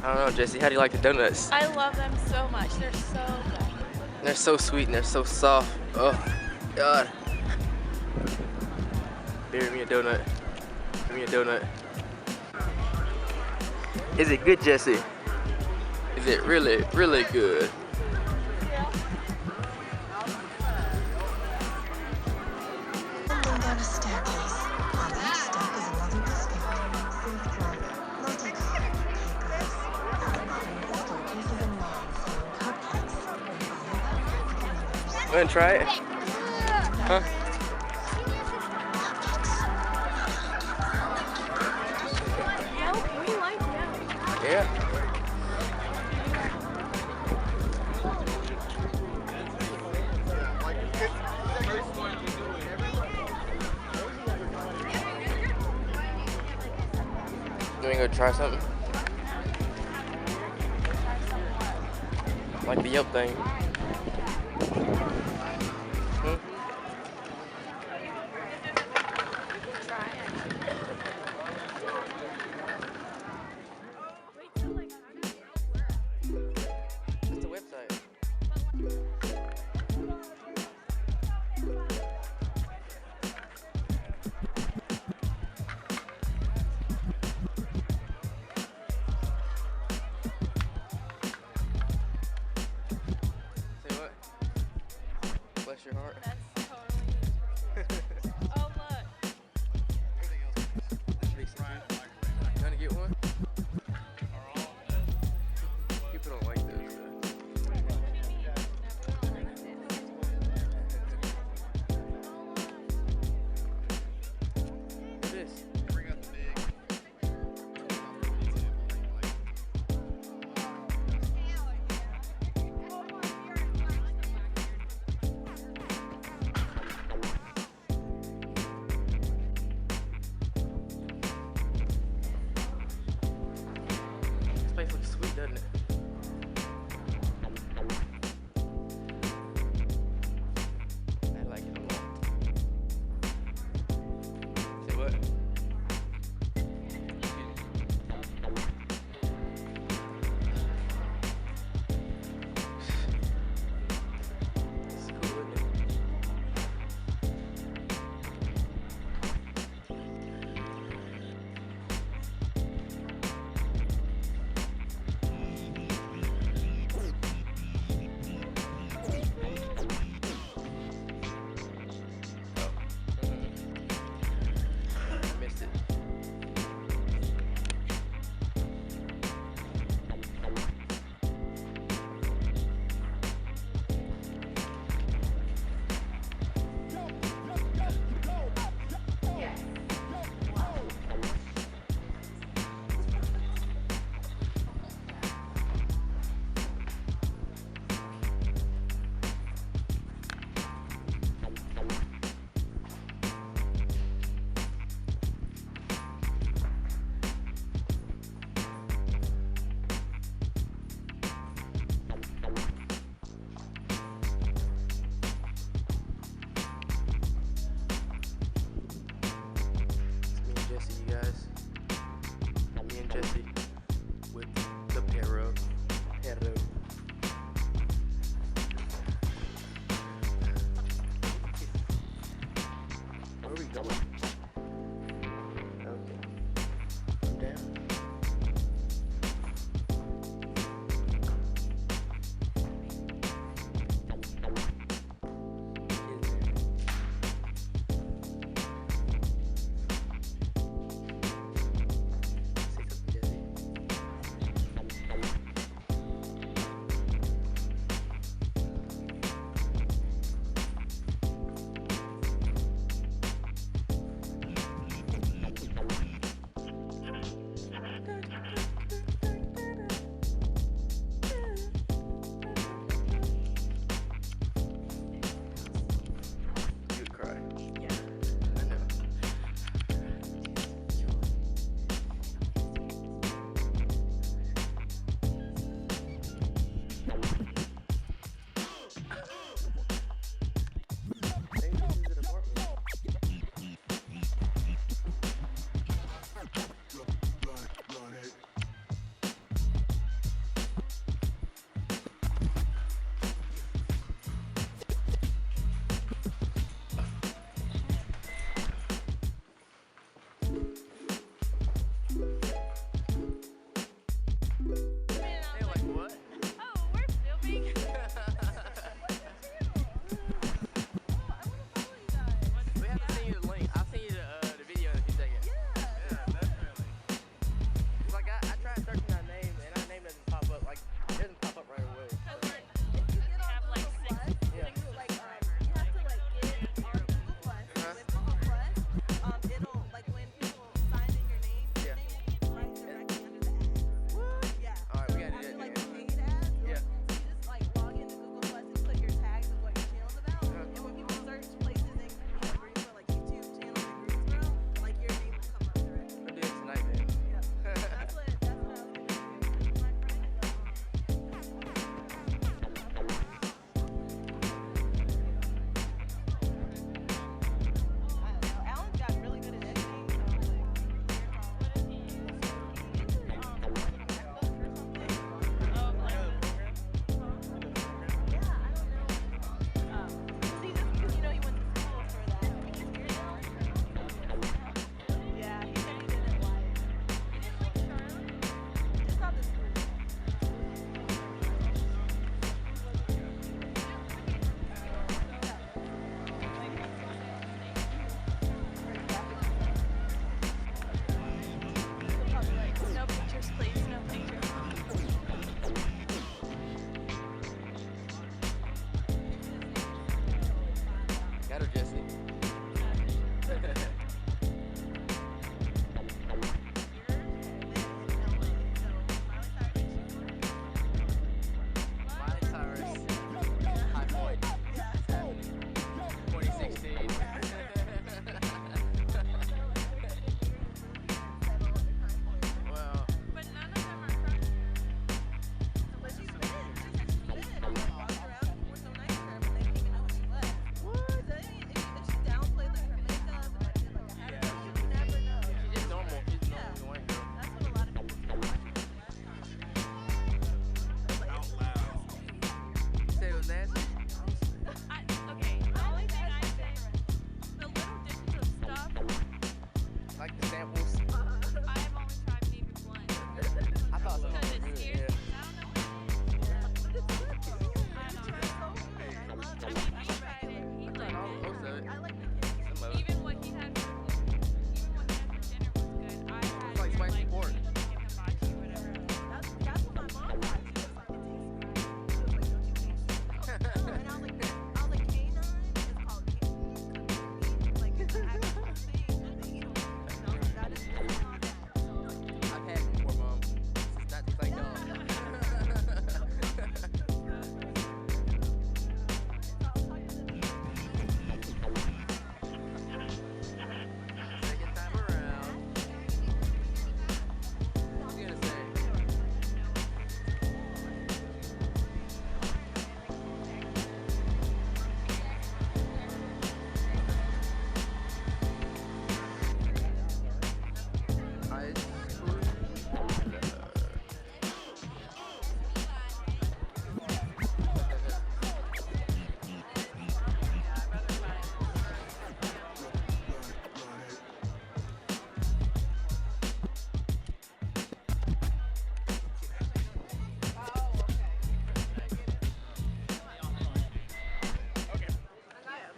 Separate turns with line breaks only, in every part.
I don't know, Jesse, how do you like the donuts?
I love them so much. They're so good.
They're so sweet and they're so soft. Oh, God. Bear me a donut. Give me a donut. Is it good, Jesse? Is it really, really good?
Down a staircase. On each step is another biscuit. Safe driver, multicolor, papers. At the bottom of the staircase is a man selling cupcakes. They all have graphic letters.
Go ahead and try it. Huh?
We like them.
Yeah. You wanna go try something? Like the Yelp thing. Hmm? What's the website? Say what? Bless your heart.
That's totally. Oh look.
You wanna get one? People don't like those though. What's this? This place looks sweet, doesn't it? I like it a lot. Say what? It's cool, isn't it? Got her, Jesse. Miley Cyrus, High Point, it's happening. 2016. Well,
But none of them are from.
But she's been. She said she's been. Walked around. People were so nice to her, but they didn't even know who she was. What? So if she downplayed like her makeup and like did like a hat, you would never know.
she's just normal. She's a normal white girl.
That's what a lot of people do.
You said it was nasty?
Okay, the only thing I think, the little dishes of stuff,
Like the samples?
I have only tried maybe one.
I thought some
Because
were
it's
good,
serious.
yeah.
I don't know what it is. I don't know. I mean, he tried it. He liked it.
Most of it.
I like the kids.
Some of it.
Even what he had for dinner was good. I had
It's like spicy pork.
chicken hibachi or whatever.
That's what my mom thought. She was like, it tastes good. She was like, don't you taste it? And I was like, canine is called canine. Like, it's an actual thing that they eat on. And I was like, that is all that.
I've had it before, Mom. It's not just like dog. Second time around. What you gonna say?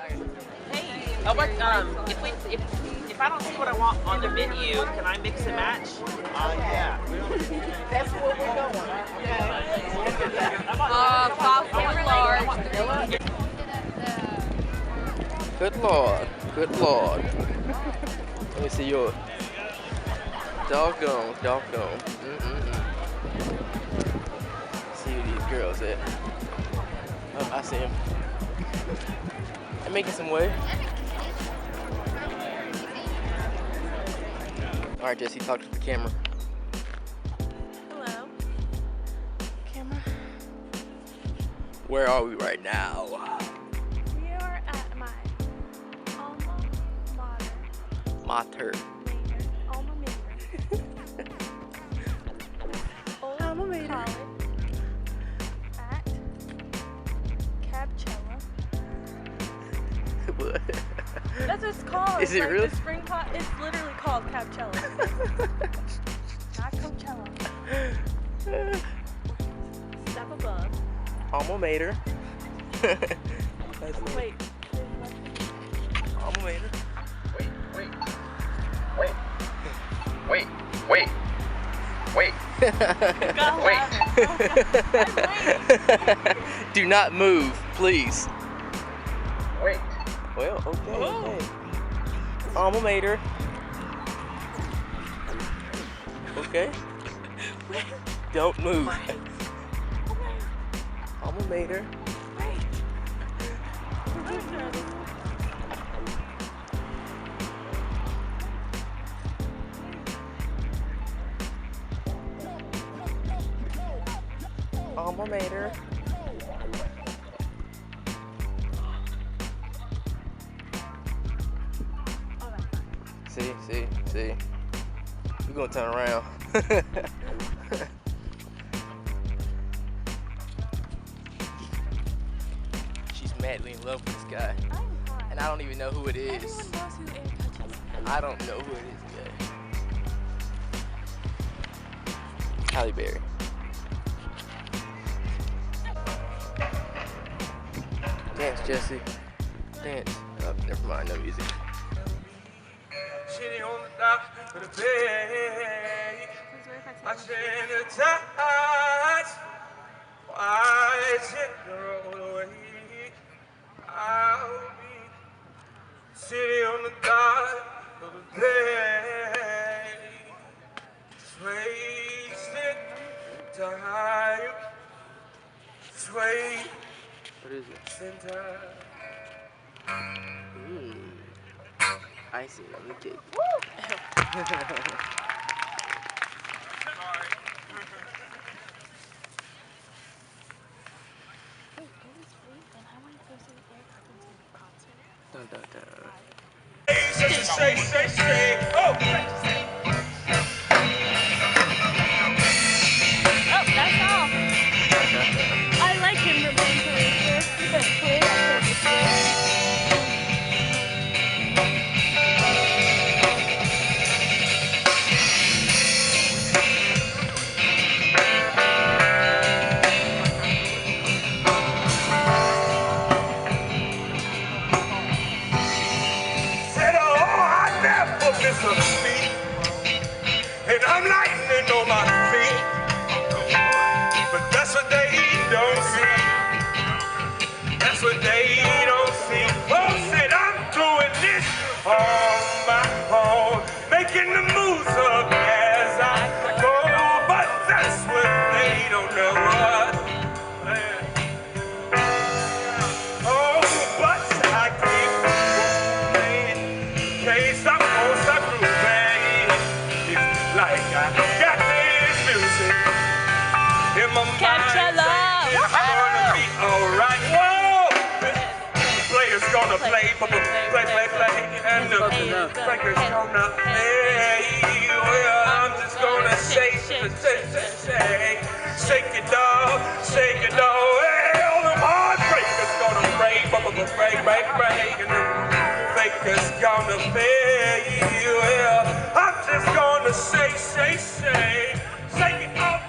Ice
Oh, what, if I don't see what I want on the menu, can I mix and match? Yeah.
Good Lord. Good Lord. Let me see yours. Doggone. See who these girls at. Oh, I see him. They're making some way. All right, Jesse, talk to the camera.
Hello.
Camera. Where are we right now?
We are at my alma mater. Alma mater. Old
Alma mater.
College at Cabcella.
What?
That's what it's called.
Is it
like
really?
The spring pot. It's literally called Cabcella. Not Coachella. Step above.
Alma mater. That's it.
Wait.
Alma mater. Do not move, please.
Wait.
Well, okay. Alma mater. Okay. Don't move. Alma mater. Alma mater. See. We're gonna turn around. She's madly in love with this guy. And I don't even know who it is.
Everyone knows who Air touches.
I don't know who it is yet. Halle Berry. Dance, Jesse. Dance. Oh, never mind, no music.
Sitting on the dock of the bay, watching the tides watching the roll away. I'll be the dark of the day. Wasted time. Sway.
What is it?
Center.
Icing on the cake. Dun, dun, dun.
Say. Oh!
Oh, that's all. I like him remembering this.
Said, oh, I never miss a beat. And I'm lightning on my feet. But that's what they don't see. That's what they don't see. Oh, said I'm doing this on my own, making the moves up as I go. But that's what they don't know. Oh, but I keep moving. Can't stop, won't stop grooving. It's like I got this music in my mind. It's gonna be alright. Whoa! The player's gonna play, play, and the breaker's gonna play. Well, I'm just gonna shake it all. Well, the heartbreaker's gonna break, and the faker's gonna pay. Well, I'm just gonna shake it off.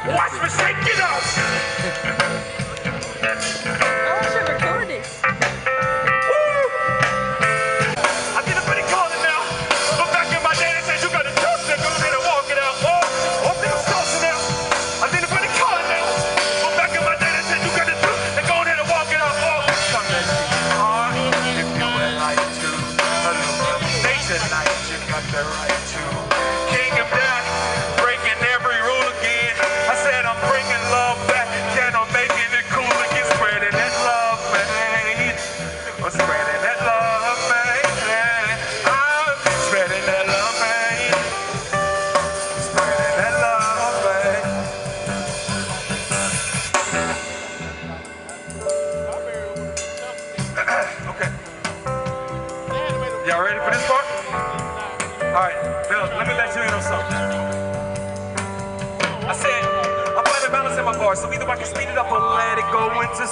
Watch me shake it up!
I should record this.
Woo! I did a pretty calling now. Look back in my day and said you got to toast it, go ahead and walk it out. Oh, I'm feeling saucy now. I did a pretty calling now. Look back in my day and said you got to toast it, go ahead and walk it out. Oh, come and see hard if you would like to. Illuminate tonight, you got the right to. King of death, breaking every rule again. I said I'm bringing love back, and I'm making it cool again, spreading that love, man. I'm spreading that love, man. I'm spreading that love, man. Spreading that love, man. Okay. Y'all ready for this part? All right, Bill, let me let you know something. I said, I'm playing balance in my bar, so either I can speed it up or let it go into.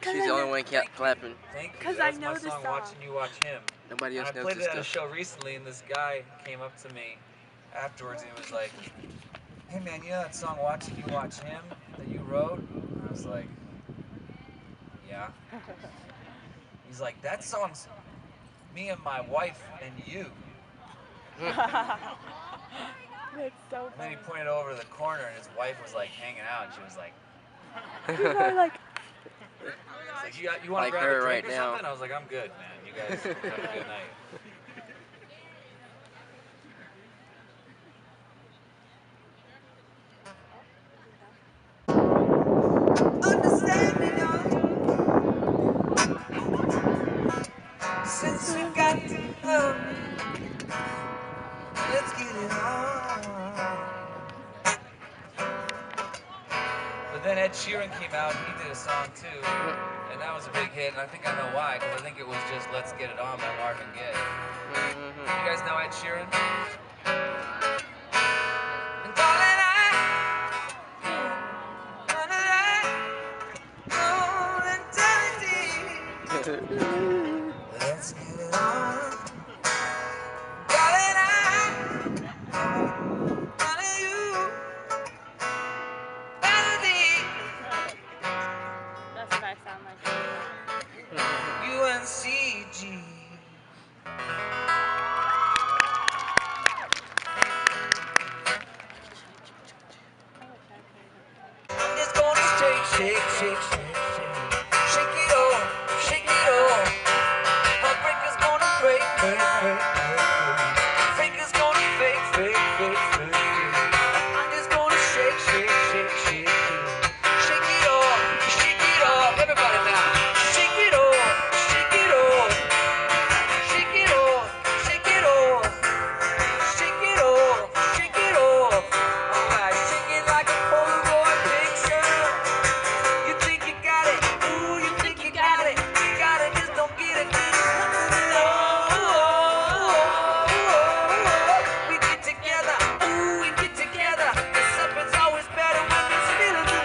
She's the only one clapping.
Thank you.
'Cause
That's
I know
my
this
song,
song.
Watching You Watch Him.
Nobody else
And I
knows
played
this
it at a
stuff.
show recently, and this guy came up to me afterwards and he was like, "Hey man, you know that song Watching You Watch Him that you wrote?" And I was like, "Yeah." He's like, "That song's me and my wife and you."
That's so
And then he
funny.
pointed over to the corner and his wife was like hanging out and she was like,
People are like,
he's like, you want
Like
to grab
her
a drink
right
or
now.
something? I was like, I'm good, man. You guys have a good night.
Understanding y'all. Since you got to know me, let's get it on.
But then Ed Sheeran came out and he did a song too, and that was a big hit. And I think I know why, because I think it was just "Let's Get It On" by Marvin Gaye. You guys guys know Ed Sheeran? And darling, let's get it on. Darling, honey, you, melody,
That's what I sound like.
UNCG. I'm just gonna shake, shake, shake, shake, shake. Shake it off, shake it off. Heartbreaker's gonna break, break, break, break, break. Faker's gonna fake, fake, fake, fake. I'm just gonna shake, shake, shake, shake, shake. Shake it off, shake it off. Everybody now. Shake it off, shake it off. Shake it off, shake it off. Shake it off, shake it off. Alright, shake it like a Polaroid picture. You think you got it, ooh, you think you got it. You got it, just don't get it. We get together, ooh, we get together. The something's always better when it's feeling the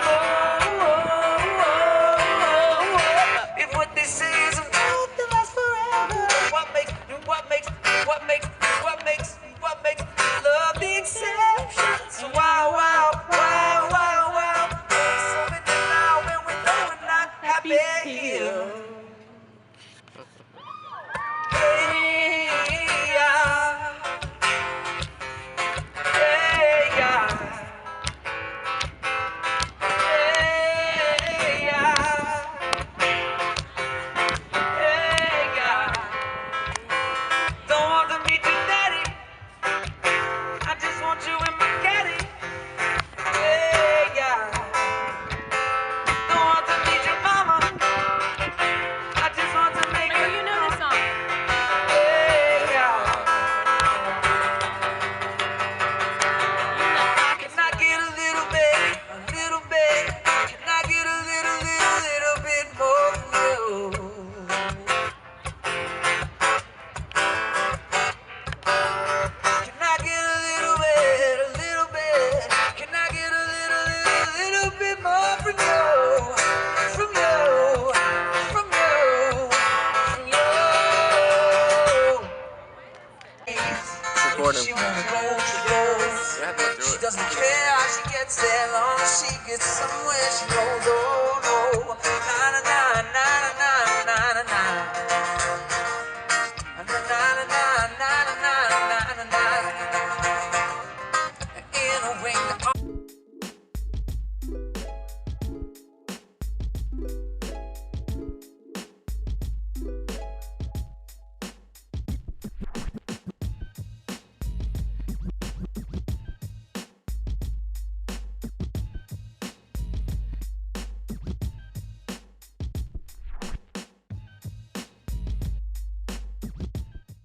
if what they say is a love that lasts forever. What makes love the exception? So wow, wow, wow, wow, wow. So we do now when we know we're not happy here. Hey, yeah. Hey, yeah. Hey, yeah. Hey, yeah. Don't want to meet your daddy. I just want you in my caddy. Hey, yeah. Don't want to meet your mama. I just want to make
Michael,
her
you know this song.
Hey, yeah. Can I get a little bit, a little bit? Can I get a little bit more from you? Can I get a little bit, a little bit? Can I get a little bit more from you? From you, from you, from you.
Record him.
She wanna go, she goes.
You have to go
She
through it.
doesn't care how she gets there, long as she gets somewhere. She knows, oh no, na na na na na na na na.